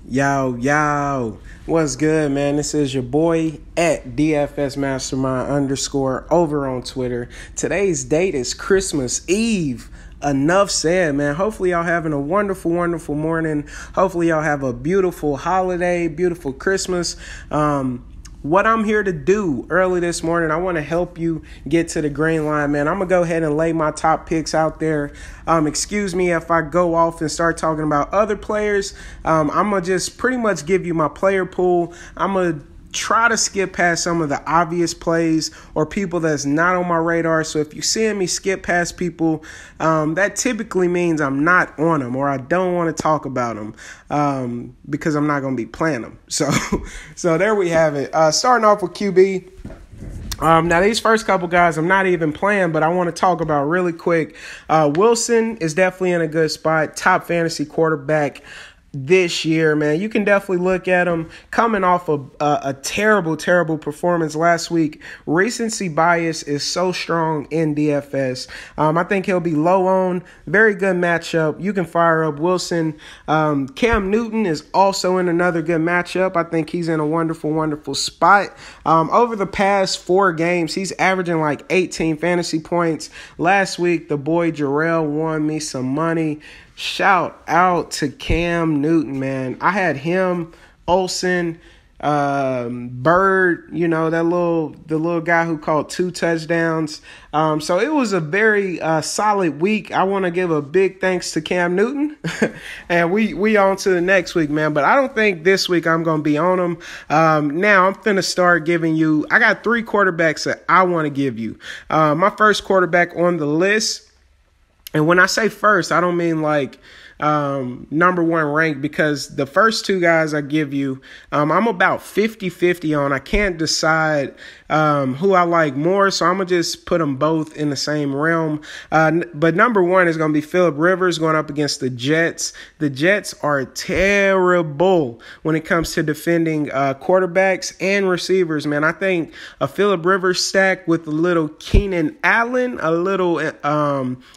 Yo. What's good, man? This is your boy at DFS Mastermind _ over on Twitter. Today's date is Christmas Eve. Enough said, man. Hopefully y'all having a wonderful morning. Hopefully y'all have a beautiful holiday, beautiful Christmas. What I'm here to do early this morning, I want to help you get to the green line, man. I'm going to go ahead and lay my top picks out there. Excuse me if I go off and start talking about other players. I'm going to just pretty much give you my player pool. I'm going to try to skip past some of the obvious plays or people that's not on my radar. So if you see me skip past people, that typically means I'm not on them or I don't want to talk about them because I'm not going to be playing them. So there we have it. Starting off with QB. Now, these first couple guys I'm not even playing, but I want to talk about really quick. Wilson is definitely in a good spot. Top fantasy quarterback this year, man. You can definitely look at him coming off of a terrible performance last week. Recency bias is so strong in DFS. I think he'll be low on. Very good matchup. You can fire up Wilson. Cam Newton is also in another good matchup. I think he's in a wonderful spot. Over the past 4 games, he's averaging like 18 fantasy points. Last week, the boy Jarrell won me some money. Shout out to Cam Newton, man. I had him, Olsen, Bird, the little guy who caught 2 touchdowns. So it was a very solid week. I want to give a big thanks to Cam Newton. And we on to the next week, man. But I don't think this week I'm going to be on him. Now I'm finna start giving you, I got 3 quarterbacks that I want to give you. My first quarterback on the list, and when I say first, I don't mean like number 1 rank, because the first 2 guys I give you, I'm about 50-50 on. I can't decide who I like more, so I'm going to just put them both in the same realm. But number 1 is going to be Phillip Rivers going up against the Jets. The Jets are terrible when it comes to defending quarterbacks and receivers, man. I think a Phillip Rivers stack with a little Keenan Allen, a little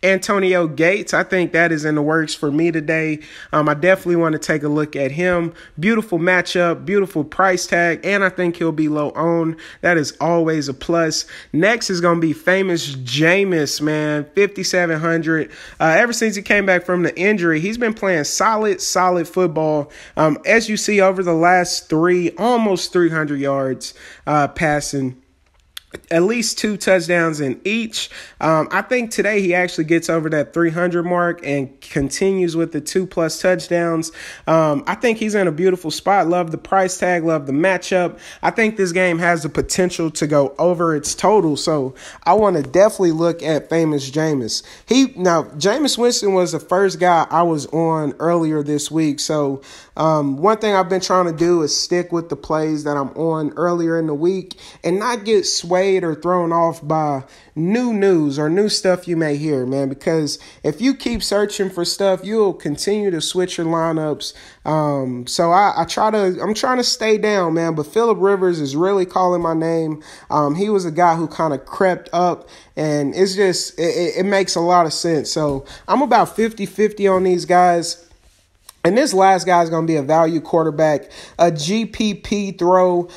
Antonio Gates, I think that is in the works for me today. I definitely want to take a look at him. Beautiful matchup, beautiful price tag, and I think he'll be low owned. That is always a plus. Next is going to be famous Jameis, man, 5,700. Ever since he came back from the injury, he's been playing solid football. As you see, over the last 3, almost 300 yards passing. At least 2 touchdowns in each. I think today he actually gets over that 300 mark and continues with the 2+ touchdowns. I think he's in a beautiful spot. Love the price tag. Love the matchup. I think this game has the potential to go over its total. So I want to definitely look at famous Jameis. Jameis Winston was the first guy I was on earlier this week. So one thing I've been trying to do is stick with the plays that I'm on earlier in the week and not get swayed or thrown off by new news or new stuff you may hear, man, because if you keep searching for stuff, you'll continue to switch your lineups. So I'm trying to stay down, man, but Phillip Rivers is really calling my name. He was a guy who kind of crept up, and it's just, it makes a lot of sense. So I'm about 50-50 on these guys. And this last guy is going to be a value quarterback, a GPP throw.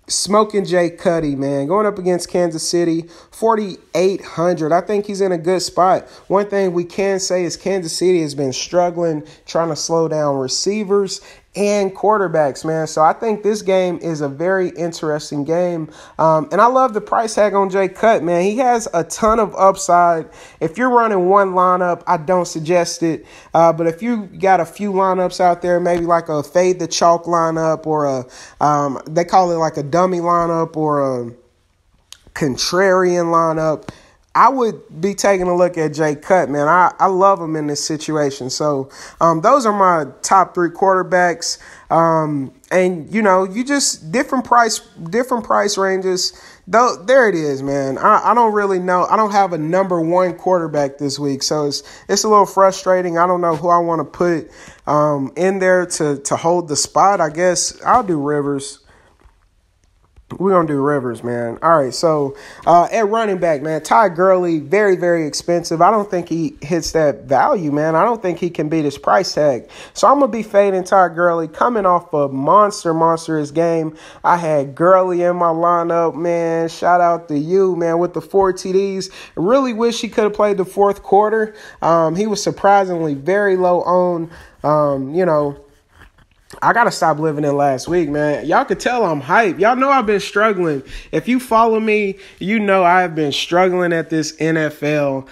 Smoking Jay Cuddy, man, going up against Kansas City, 4,800. I think he's in a good spot. One thing we can say is Kansas City has been struggling, trying to slow down receivers and quarterbacks, man. So I think this game is a very interesting game. And I love the price tag on Jay Cutler, man. He has a ton of upside. If you're running one lineup, I don't suggest it. But if you got a few lineups out there, maybe like a fade the chalk lineup or they call it like a dummy lineup or a contrarian lineup, I would be taking a look at Jay Cutler, man. I love him in this situation. So those are my top 3 quarterbacks. And you just different price ranges. Though there it is, man. I don't really know. I don't have a number 1 quarterback this week, so it's a little frustrating. I don't know who I want to put in there to hold the spot. I guess I'll do Rivers. We're going to do Rivers, man. All right, so at running back, man, Ty Gurley, very, very expensive. I don't think he hits that value, man. I don't think he can beat his price tag. So I'm going to be fading Ty Gurley coming off a monstrous game. I had Gurley in my lineup, man. Shout out to you, man, with the 4 TDs. I really wish he could have played the fourth quarter. He was surprisingly very low on, I got to stop living in last week, man. Y'all could tell I'm hyped. Y'all know I've been struggling. If you follow me, you know I've been struggling at this NFL.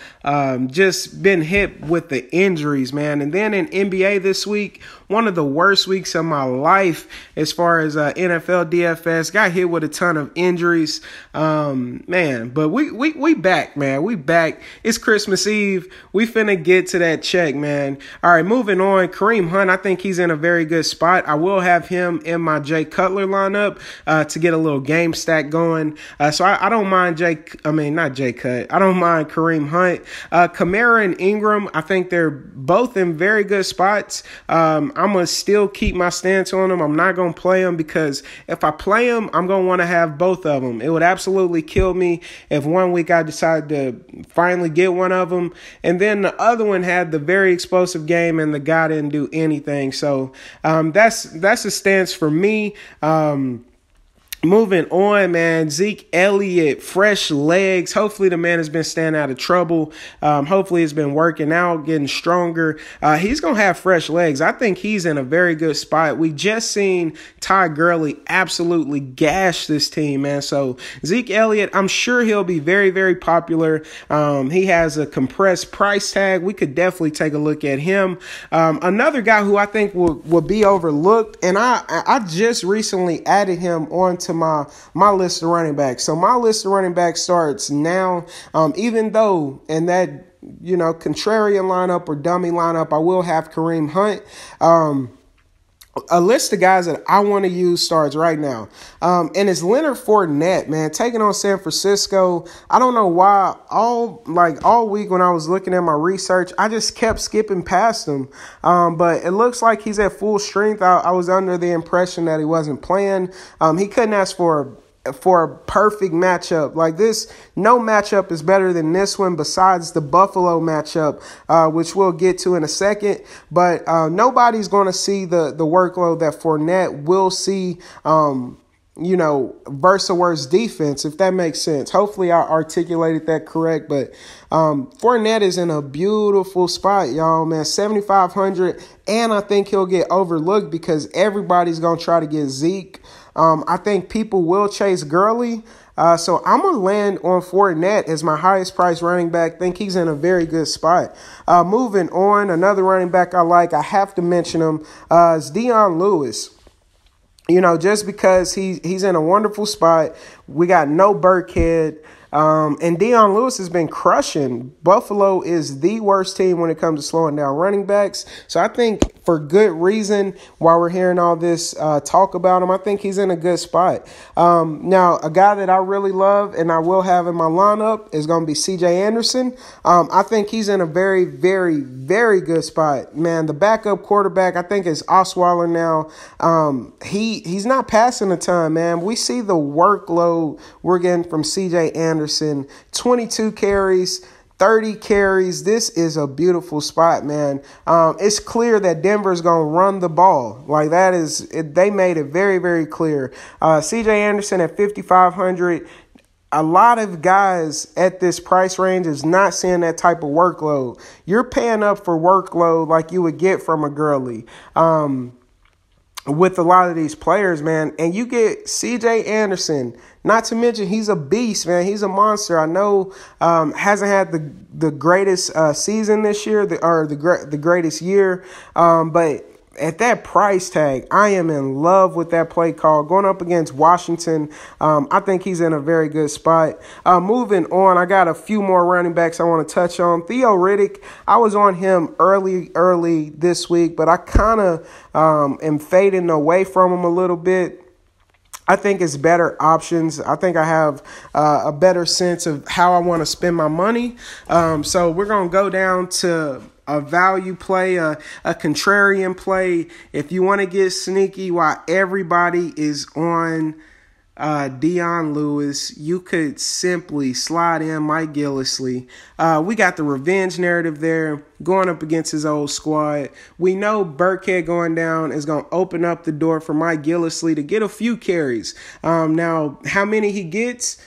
Just been hit with the injuries, man. And then in NBA this week, one of the worst weeks of my life as far as NFL DFS. Got hit with a ton of injuries, man. But we back, man. We back. It's Christmas Eve. We finna get to that check, man. All right, moving on. Kareem Hunt, I think he's in a very good spot. I will have him in my Jay Cutler lineup to get a little game stack going. So I don't mind not Jay Cut. I don't mind Kareem Hunt. Kamara and Ingram, I think they're both in very good spots. I'm going to still keep my stance on them. I'm not going to play them because if I play them, I'm going to want to have both of them. It would absolutely kill me if one week I decide to finally get one of them and then the other one had the very explosive game and the guy didn't do anything. So that's a stance for me. Moving on, man, Zeke Elliott, fresh legs. Hopefully the man has been staying out of trouble. Hopefully it's been working out, getting stronger. He's going to have fresh legs. I think he's in a very good spot. We just seen Ty Gurley absolutely gash this team, man. So Zeke Elliott, I'm sure he'll be very, very popular. He has a compressed price tag. We could definitely take a look at him. Another guy who I think will be overlooked, and I just recently added him onto my list of running backs. So my list of running backs starts now. Even though in that, contrarian lineup or dummy lineup, I will have Kareem Hunt. A list of guys that I want to use starts right now. And it's Leonard Fournette, man, taking on San Francisco. I don't know why all week when I was looking at my research, I just kept skipping past him. But it looks like he's at full strength. I was under the impression that he wasn't playing. He couldn't ask for a perfect matchup like this. No matchup is better than this one besides the Buffalo matchup, which we'll get to in a second. But nobody's going to see the workload that Fournette will see, versus a worse defense, if that makes sense. Hopefully I articulated that correct. But Fournette is in a beautiful spot, y'all, man. 7,500, and I think he'll get overlooked because everybody's going to try to get Zeke. I think people will chase Gurley. So I'm going to land on Fournette as my highest price running back. Think he's in a very good spot. Moving on, another running back I like, I have to mention him, is Dion Lewis. Just because he's in a wonderful spot. We got no Burkhead. And Dion Lewis has been crushing. Buffalo is the worst team when it comes to slowing down running backs. So I think for good reason, while we're hearing all this talk about him, I think he's in a good spot. Now, a guy that I really love and I will have in my lineup is going to be C.J. Anderson. I think he's in a very, very, very good spot. Man, the backup quarterback, I think, is Osweiler now. He's not passing a ton, man. We see the workload we're getting from C.J. Anderson. 22 carries, 30 carries. This is a beautiful spot, man. It's clear that Denver's going to run the ball. Like that is, they made it very, very clear. C.J. Anderson at 5,500. A lot of guys at this price range is not seeing that type of workload. You're paying up for workload like you would get from a Gurley. With a lot of these players, man, and you get C.J. Anderson. Not to mention he's a beast, man. He's a monster. I know hasn't had the greatest season this year, the greatest year, but at that price tag, I am in love with that play call. Going up against Washington, I think he's in a very good spot. Moving on, I got a few more running backs I want to touch on. Theo Riddick, I was on him early this week, but I kind of am fading away from him a little bit. I think it's better options. I think I have a better sense of how I want to spend my money. So we're going to go down to a value play, a contrarian play. If you want to get sneaky while everybody is on Dion Lewis. You could simply slide in Mike Gillislee. We got the revenge narrative there going up against his old squad. We know Burkhead going down is going to open up the door for Mike Gillislee to get a few carries. Now, how many he gets,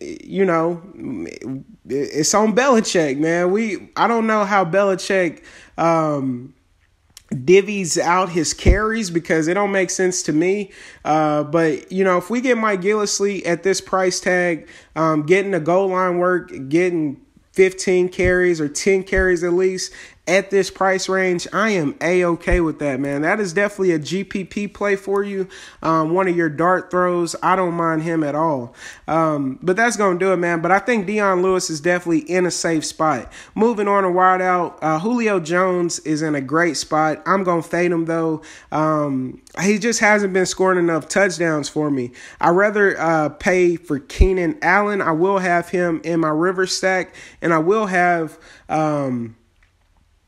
it's on Belichick, man. I don't know how Belichick divvies out his carries because it don't make sense to me. But, if we get Mike Gillislee at this price tag, getting the goal line work, getting 15 carries or 10 carries at least at this price range, I am A-okay with that, man. That is definitely a GPP play for you. One of your dart throws. I don't mind him at all. But that's going to do it, man. But I think Dion Lewis is definitely in a safe spot. Moving on to wide out, Julio Jones is in a great spot. I'm going to fade him, though. He just hasn't been scoring enough touchdowns for me. I'd rather pay for Keenan Allen. I will have him in my river stack, and I will have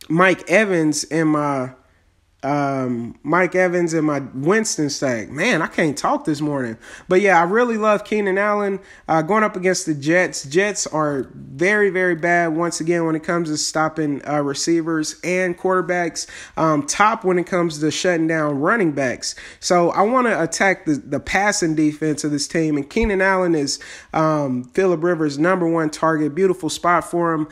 Mike Evans in my Winston stack. Man, I can't talk this morning. But yeah, I really love Keenan Allen going up against the Jets. Jets are very, very bad once again when it comes to stopping receivers and quarterbacks. Top when it comes to shutting down running backs. So I want to attack the passing defense of this team. And Keenan Allen is Phillip Rivers' number one target. Beautiful spot for him.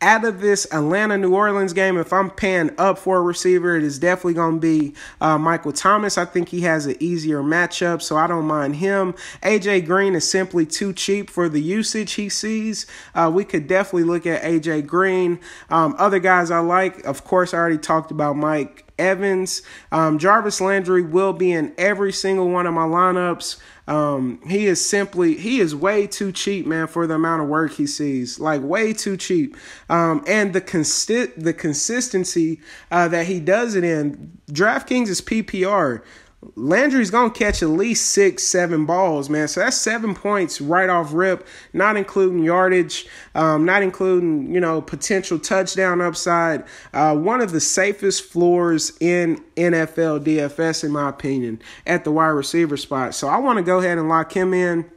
Out of this Atlanta-New Orleans game, if I'm paying up for a receiver, it is definitely going to be Michael Thomas. I think he has an easier matchup, so I don't mind him. A.J. Green is simply too cheap for the usage he sees. We could definitely look at A.J. Green. Other guys I like, of course, I already talked about Mike Evans. Jarvis Landry will be in every single one of my lineups. He is way too cheap, man, for the amount of work he sees. Like, way too cheap. And the consistency that he does it in. DraftKings is PPR. Landry's going to catch at least 6-7 balls, man. So that's 7 points right off rip, not including yardage, not including, potential touchdown upside. One of the safest floors in NFL DFS, in my opinion, at the wide receiver spot. So I want to go ahead and lock him in.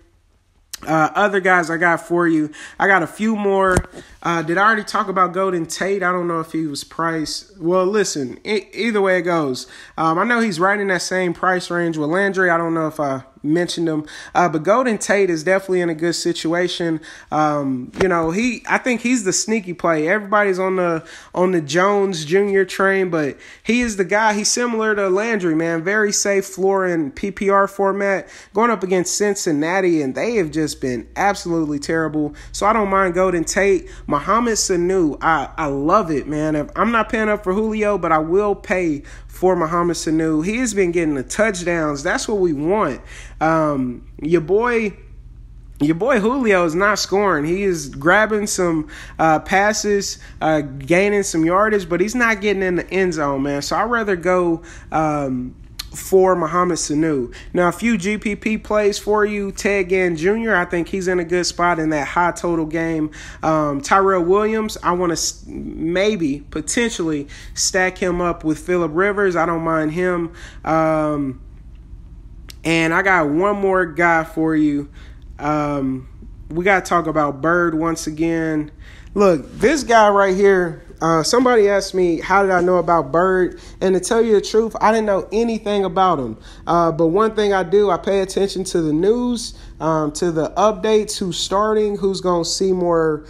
Other guys I got for you, I got a few more. Did I already talk about Golden Tate? I don't know if he was priced. Well, listen, either way it goes. I know he's right in that same price range with Landry. I don't know if I mentioned him. But Golden Tate is definitely in a good situation. I think he's the sneaky play. Everybody's on the Jones Jr. train, but he is the guy. He's similar to Landry, man. Very safe floor in PPR format. Going up against Cincinnati, and they have just been absolutely terrible. So I don't mind Golden Tate. Mohamed Sanu, I love it, man. I'm not paying up for Julio, but I will pay for Mohamed Sanu. He has been getting the touchdowns. That's what we want. Your boy Julio is not scoring. He is grabbing some passes, gaining some yardage, but he's not getting in the end zone, man. So I'd rather go for Mohamed Sanu. Now, a few GPP plays for you. Ted Ginn Jr., I think he's in a good spot in that high total game. Tyrell Williams, I want to potentially stack him up with Phillip Rivers. I don't mind him. And I got one more guy for you. We got to talk about Bird once again. Look, this guy right here, somebody asked me, how did I know about Bird? And to tell you the truth, I didn't know anything about him. But one thing I do, I pay attention to the news, to the updates, who's starting, who's going to see more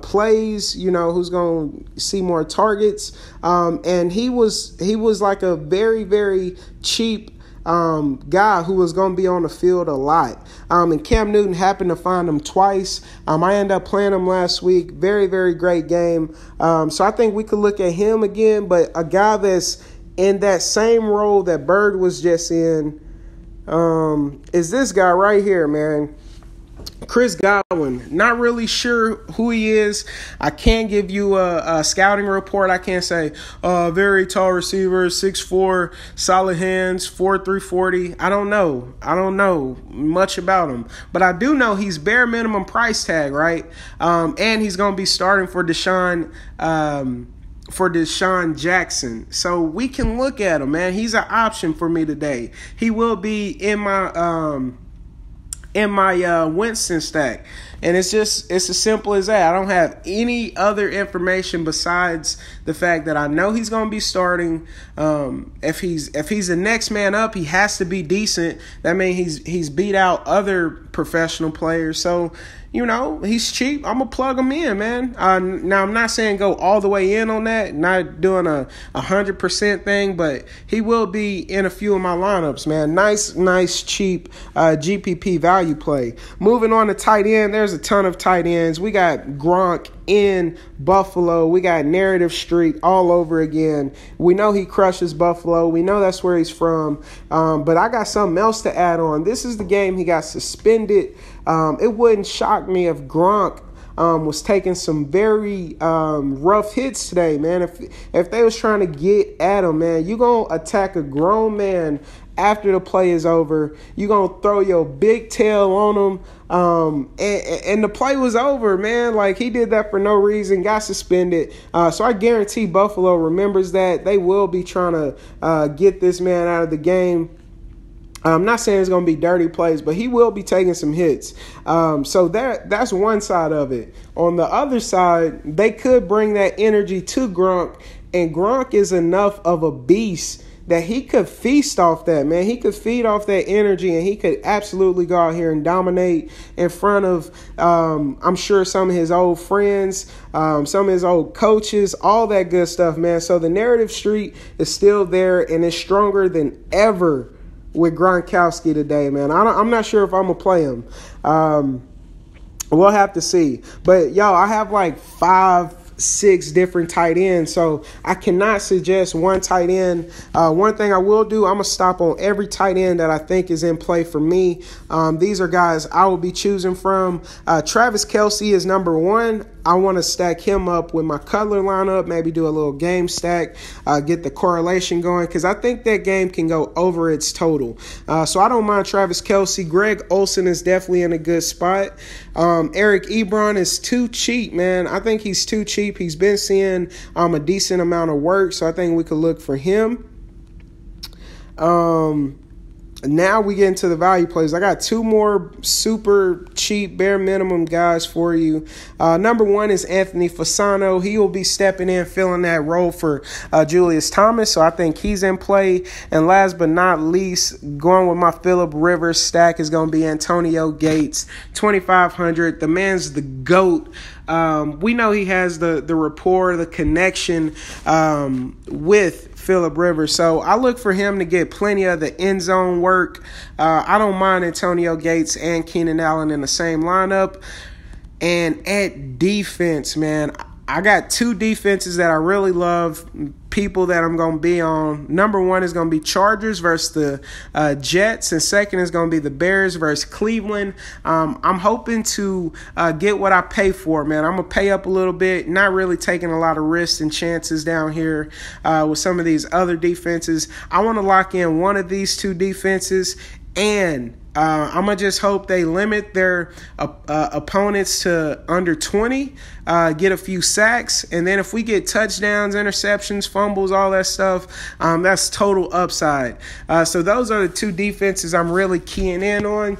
plays, who's going to see more targets. And he was like a very, very cheap guy who was going to be on the field a lot. And Cam Newton happened to find him twice. I ended up playing him last week. Very, very great game. So I think we could look at him again, but a guy that's in that same role that Bird was just in is this guy right here, man. Chris Godwin. Not really sure who he is. I can't give you a scouting report. I can't say very tall receiver, 6'4", solid hands, 4.3 40. I don't know much about him. But I do know he's bare minimum price tag, right? And he's going to be starting for Deshaun Jackson. So we can look at him, man. He's an option for me today. He will be in my in my Winston stack. And it's as simple as that. I don't have any other information besides the fact that I know he's going to be starting. If he's the next man up, he has to be decent. That means he's beat out other professional players. So, he's cheap. I'm going to plug him in, man. Now, I'm not saying go all the way in on that, not doing a 100% thing, but he will be in a few of my lineups, man. Nice, cheap GPP value play. Moving on to tight end, there's a ton of tight ends. We got Gronk in Buffalo. We got Narrative Street all over again. We know he crushes Buffalo. We know that's where he's from. But I got something else to add on. This is the game he got suspended. It wouldn't shock me if Gronk was taking some very rough hits today, man. If they was trying to get at him, man, you going to attack a grown man after the play is over. You going to throw your big tail on him. And the play was over, man. Like, he did that for no reason, got suspended. So I guarantee Buffalo remembers that. They will be trying to get this man out of the game. I'm not saying it's going to be dirty plays, but he will be taking some hits. So that's one side of it. On the other side, they could bring that energy to Gronk, and Gronk is enough of a beast that he could feast off that, man. He could feed off that energy, and he could absolutely go out here and dominate in front of, I'm sure, some of his old friends, some of his old coaches, all that good stuff, man. So the Narrative Street is still there, and it's stronger than ever with Gronkowski today, man. I'm not sure if I'm going to play him. We'll have to see. But, I have like 5-6 different tight ends, so I cannot suggest one tight end. One thing I will do, I'm going to stop on every tight end that I think is in play for me. These are guys I will be choosing from. Travis Kelce is number one. I want to stack him up with my Cutler lineup, maybe do a little game stack, get the correlation going, because I think that game can go over its total. So I don't mind Travis Kelce. Greg Olsen is definitely in a good spot. Eric Ebron is too cheap, man. I think he's too cheap. He's been seeing a decent amount of work, so I think we could look for him. Now we get into the value plays. I got two more super cheap, bare minimum guys for you. Number one is Anthony Fasano. He will be stepping in, filling that role for Julius Thomas, so I think he's in play. And last but not least, going with my Phillip Rivers stack is going to be Antonio Gates, 2,500. The man's the GOAT. We know he has the rapport, the connection with Phillip Rivers. So I look for him to get plenty of the end zone work. I don't mind Antonio Gates and Keenan Allen in the same lineup. And at defense, man, I got two defenses that I really love, people that I'm going to be on. Number one is going to be Chargers versus the Jets, and second is going to be the Bears versus Cleveland. I'm hoping to get what I pay for, man. I'm going to pay up a little bit, not really taking a lot of risks and chances down here with some of these other defenses. I want to lock in one of these two defenses, and I'm going to just hope they limit their opponents to under 20, get a few sacks, and then if we get touchdowns, interceptions, fumbles, all that stuff, that's total upside. So those are the two defenses I'm really keying in on.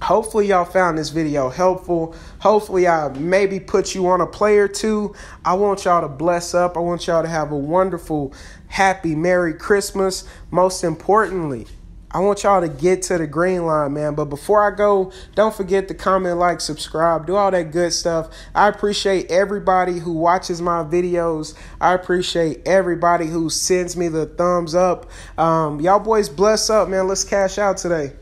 Hopefully y'all found this video helpful. Hopefully I maybe put you on a play or two. I want y'all to bless up. I want y'all to have a wonderful, happy, Merry Christmas. Most importantly, I want y'all to get to the green line, man. But before I go, don't forget to comment, like, subscribe, do all that good stuff. I appreciate everybody who watches my videos. I appreciate everybody who sends me the thumbs up. Y'all boys bless up, man. Let's cash out today.